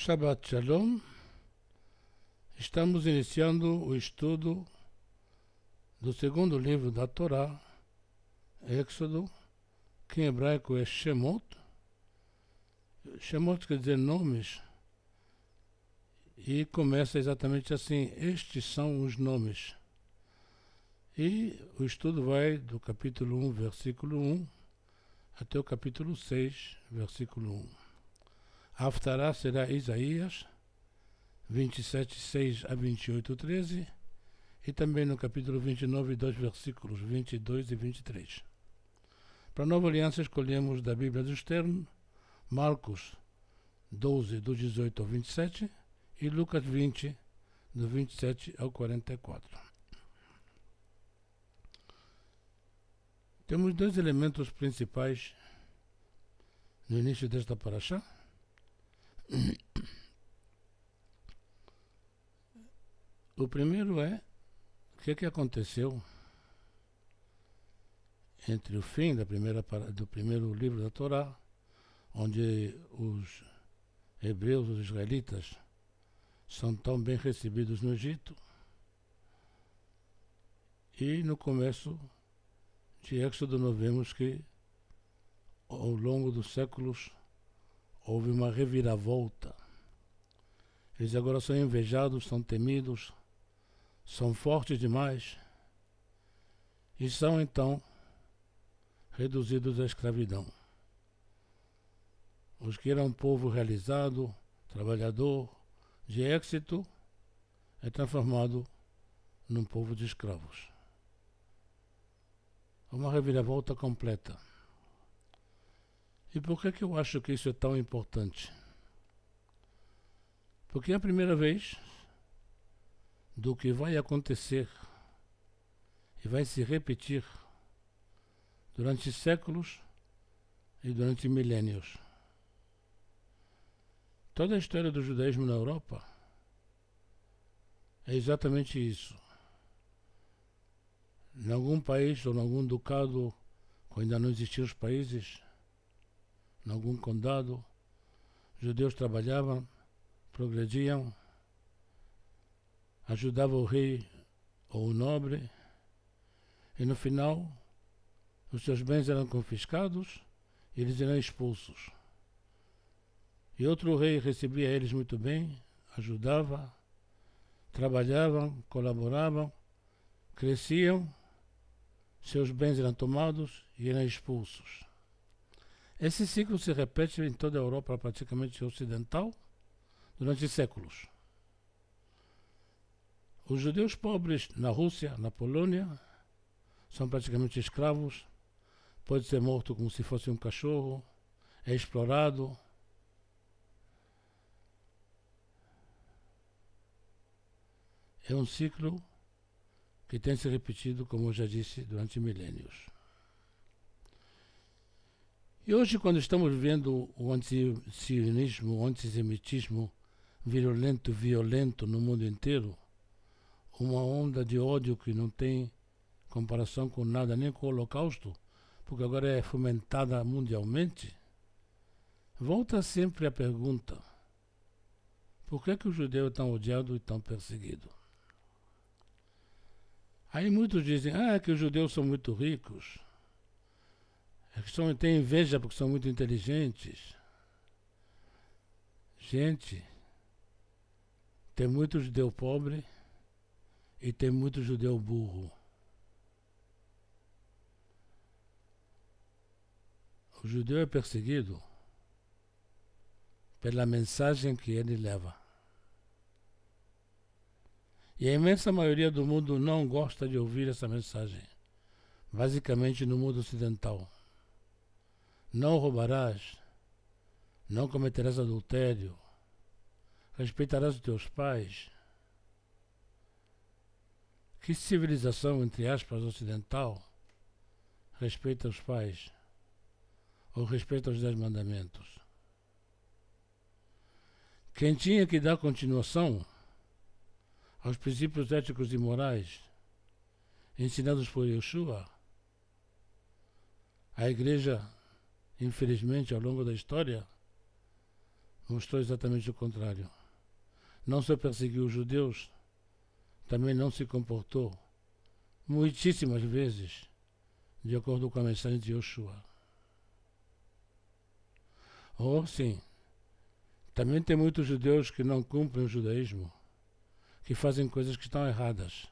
Shabbat Shalom. Estamos iniciando o estudo do segundo livro da Torá, Êxodo, que em hebraico é Shemot. Shemot quer dizer nomes, e começa exatamente assim: estes são os nomes. E o estudo vai do capítulo 1, versículo 1, até o capítulo 6, versículo 1. A Haftará será Isaías 27, 6 a 28, 13, e também no capítulo 29, 2 versículos 22 e 23. Para a Nova Aliança escolhemos da Bíblia do Stern, Marcos 12, do 18 ao 27, e Lucas 20, do 27 ao 44. Temos dois elementos principais no início desta paraxá. O primeiro é o que aconteceu entre o fim do primeiro livro da Torá, onde os hebreus, os israelitas, são tão bem recebidos no Egito, e no começo de Êxodo nós vemos que ao longo dos séculos houve uma reviravolta. Eles agora são invejados, são temidos, são fortes demais e são então reduzidos à escravidão. Os que eram um povo realizado, trabalhador, de êxito, é transformado num povo de escravos. Uma reviravolta completa. E por que eu acho que isso é tão importante? Porque é a primeira vez do que vai acontecer e vai se repetir durante séculos e durante milênios. Toda a história do judaísmo na Europa é exatamente isso. Em algum país ou em algum ducado, quando ainda não existiam os países, em algum condado, judeus trabalhavam, progrediam, ajudavam o rei ou o nobre, e no final os seus bens eram confiscados e eles eram expulsos. E outro rei recebia eles muito bem, ajudava, trabalhavam, colaboravam, cresciam, seus bens eram tomados e eram expulsos. Esse ciclo se repete em toda a Europa praticamente ocidental durante séculos. Os judeus pobres na Rússia, na Polônia, são praticamente escravos, pode ser morto como se fosse um cachorro, é explorado. É um ciclo que tem se repetido, como eu já disse, durante milênios. E hoje, quando estamos vendo o antisionismo, o antissemitismo violento no mundo inteiro, uma onda de ódio que não tem comparação com nada, nem com o Holocausto, porque agora é fomentada mundialmente, volta sempre a pergunta: por que o judeu é tão odiado e tão perseguido? Aí muitos dizem: que os judeus são muito ricos, têm inveja porque são muito inteligentes. Gente, tem muito judeu pobre e tem muito judeu burro. O judeu é perseguido pela mensagem que ele leva. E a imensa maioria do mundo não gosta de ouvir essa mensagem. Basicamente no mundo ocidental. Não roubarás, não cometerás adultério, respeitarás os teus pais. Que civilização, entre aspas, ocidental respeita os pais ou respeita os 10 mandamentos? Quem tinha que dar continuação aos princípios éticos e morais ensinados por Yeshua, a igreja, infelizmente, ao longo da história, mostrou exatamente o contrário. Não só perseguiu os judeus, também não se comportou muitíssimas vezes de acordo com a mensagem de Yoshua. Ou sim, também tem muitos judeus que não cumprem o judaísmo, que fazem coisas que estão erradas.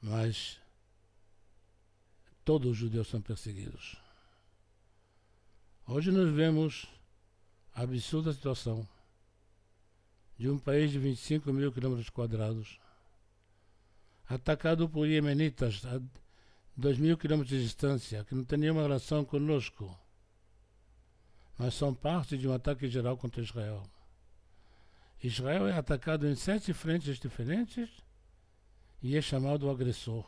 Mas todos os judeus são perseguidos. Hoje nós vemos a absurda situação de um país de 25 mil quilômetros quadrados, atacado por iemenitas a 2.000 quilômetros de distância, que não tem nenhuma relação conosco, mas são parte de um ataque geral contra Israel. Israel é atacado em 7 frentes diferentes e é chamado o agressor.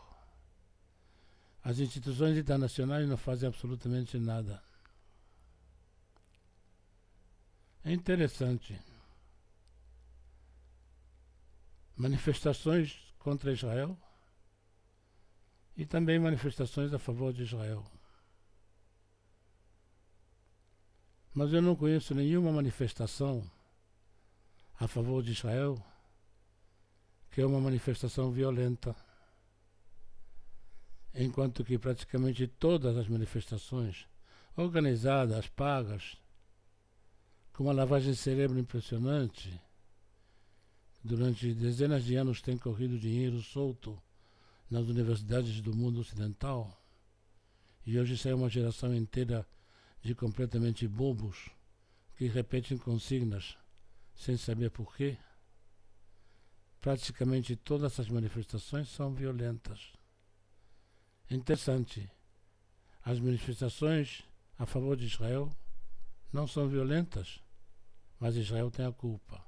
As instituições internacionais não fazem absolutamente nada. É interessante. Manifestações contra Israel e também manifestações a favor de Israel. Mas eu não conheço nenhuma manifestação a favor de Israel que é uma manifestação violenta, enquanto que praticamente todas as manifestações organizadas, pagas, com uma lavagem de cerebro impressionante, durante dezenas de anos tem corrido dinheiro solto nas universidades do mundo ocidental, e hoje sai uma geração inteira de completamente bobos que repetem consignas sem saber porquê. Praticamente todas essas manifestações são violentas. É interessante, as manifestações a favor de Israel não são violentas, mas Israel tem a culpa.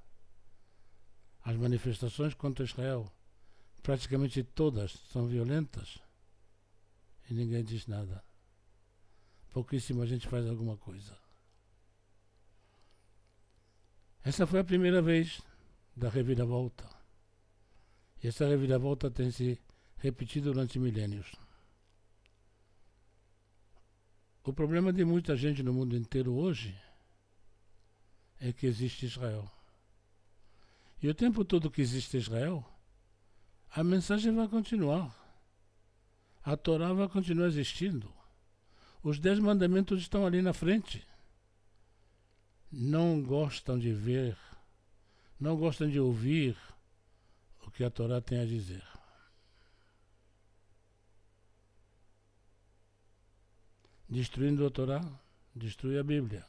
As manifestações contra Israel, praticamente todas são violentas e ninguém diz nada. Pouquíssima gente faz alguma coisa. Essa foi a primeira vez da reviravolta. E essa reviravolta tem se repetido durante milênios. O problema de muita gente no mundo inteiro hoje é que existe Israel. E o tempo todo que existe Israel, a mensagem vai continuar. A Torá vai continuar existindo. Os 10 mandamentos estão ali na frente. Não gostam de ver, não gostam de ouvir o que a Torá tem a dizer. Destruindo a Torá, destrui a Bíblia.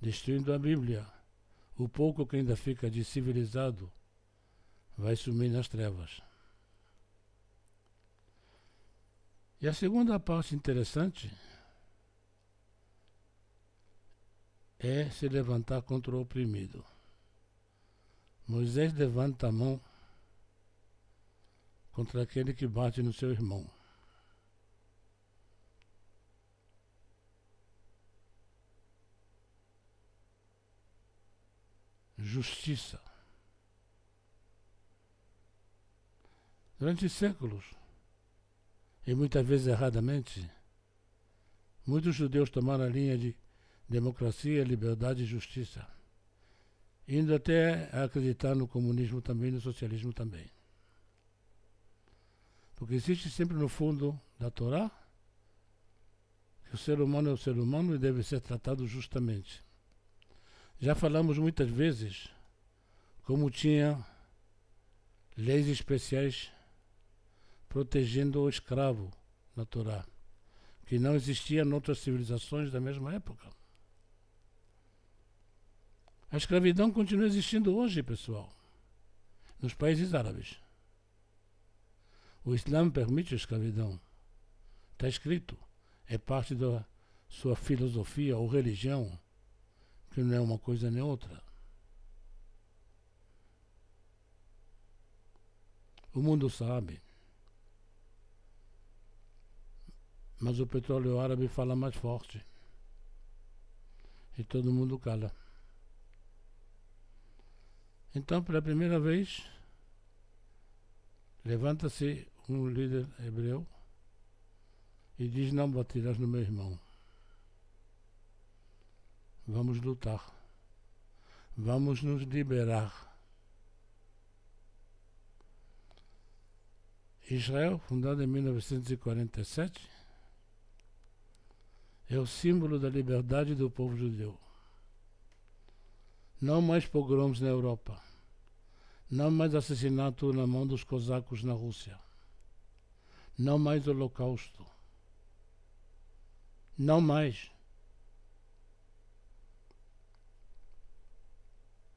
Destruindo a Bíblia, o pouco que ainda fica de civilizado vai sumir nas trevas. E a segunda parte interessante é se levantar contra o oprimido. Moisés levanta a mão contra aquele que bate no seu irmão. Justiça. Durante séculos, e muitas vezes erradamente, muitos judeus tomaram a linha de democracia, liberdade e justiça, indo até a acreditar no comunismo também, no socialismo também. Porque existe sempre no fundo da Torá que o ser humano é o ser humano e deve ser tratado justamente. Já falamos muitas vezes como tinha leis especiais protegendo o escravo na Torá, que não existia em outras civilizações da mesma época. A escravidão continua existindo hoje, pessoal, nos países árabes. O Islã permite a escravidão. Está escrito. É parte da sua filosofia ou religião, que não é uma coisa nem outra. O mundo sabe. Mas o petróleo árabe fala mais forte. E todo mundo cala. Então, pela primeira vez, levanta-se um líder hebreu e diz: não baterás no meu irmão. vamos lutar. Vamos nos liberar. Israel, fundada em 1947, é o símbolo da liberdade do povo judeu. Não mais pogroms na Europa. Não mais assassinato na mão dos cosacos na Rússia. Não mais holocausto. Não mais.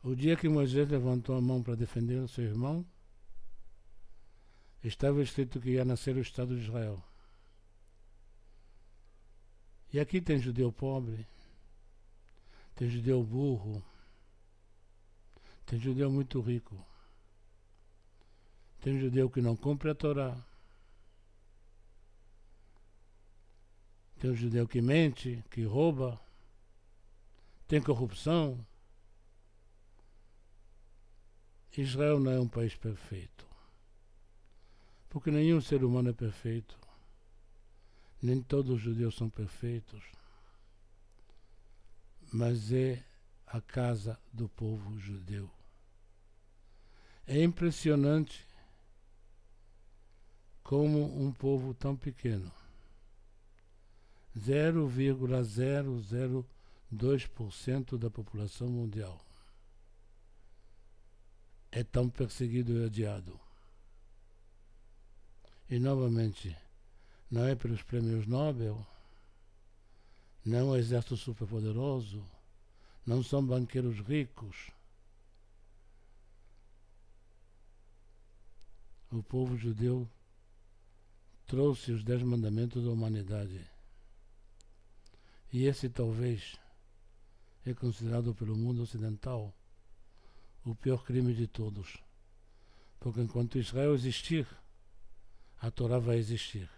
O dia que Moisés levantou a mão para defender o seu irmão, estava escrito que ia nascer o Estado de Israel. E aqui tem judeu pobre, tem judeu burro, tem judeu muito rico, tem judeu que não cumpre a Torá, tem judeu que mente, que rouba, tem corrupção. Israel não é um país perfeito, porque nenhum ser humano é perfeito. Nem todos os judeus são perfeitos, mas é a casa do povo judeu. É impressionante como um povo tão pequeno, 0,002% da população mundial, é tão perseguido e odiado. E novamente, não é pelos prêmios Nobel, não é um exército superpoderoso, não são banqueiros ricos. O povo judeu trouxe os 10 mandamentos da humanidade. E esse talvez é considerado pelo mundo ocidental o pior crime de todos. Porque enquanto Israel existir, a Torá vai existir.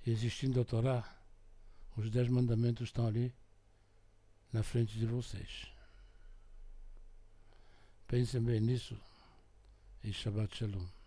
E existindo a Torá, os 10 mandamentos estão ali na frente de vocês. Pensem bem nisso e Shabbat Shalom.